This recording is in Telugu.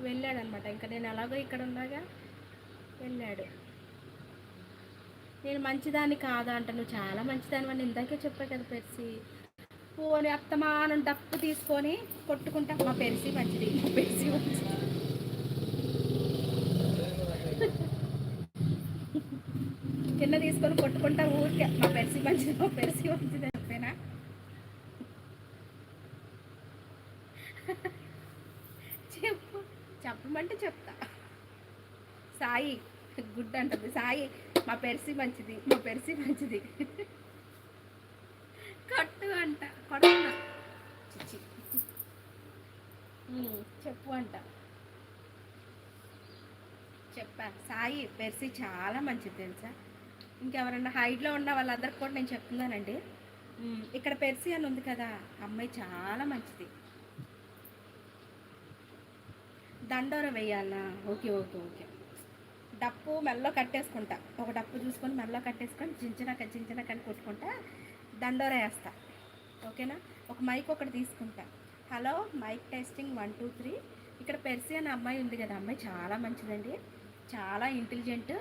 వెళ్ళాడనమాట. ఇంకా నేను ఎలాగో ఇక్కడ ఉన్నాగా వెళ్ళాడు. నేను మంచిదాన్ని కాదా అంట, నువ్వు చాలా మంచిదాని అని ఇందాకే చెప్పా కదా పెర్సి. పోని అత్తమానం డప్పు తీసుకొని కొట్టుకుంటా, మా పెర్సి మంచిది, మా పెర్సి మంచిది. కింద తీసుకొని కొట్టుకుంటా ఊరికే మా పెర్సి మంచిది, మా పెర్సి మంచిది అంతేనా? చెప్పు, చెప్పమంటే చెప్తా. సాయి గుడ్ అంటుంది, సాయి మా పెర్సి మంచిది, మా పెర్సి మంచిది. కట్టు అంట, కొడుతున్నా చిచ్చి. చెప్పు అంట. చెప్పా సాయి పెర్సి చాలా మంచిది తెలుసా. ఇంకెవరన్నా హైట్లో ఉన్న వాళ్ళందరికీ కూడా నేను చెప్తున్నానండి. ఇక్కడ పెర్సి అని ఉంది కదా, అమ్మాయి చాలా మంచిది. దండోర వేయాలా? Okay okay okay. డప్పు మెల్లో కట్టేసుకుంటా, ఒక డప్పు చూసుకొని మెల్లో కట్టేసుకొని చించినకని కొట్టుకుంటా దండోర వేస్తా. ఓకేనా? ఒక మైక్ ఒకటి తీసుకుంటా. Hello mic testing 1 2 3. ఇక్కడ పెర్సి అనే అమ్మాయి ఉంది కదా, అమ్మాయి చాలా మంచిదండి, చాలా ఇంటెలిజెంట్.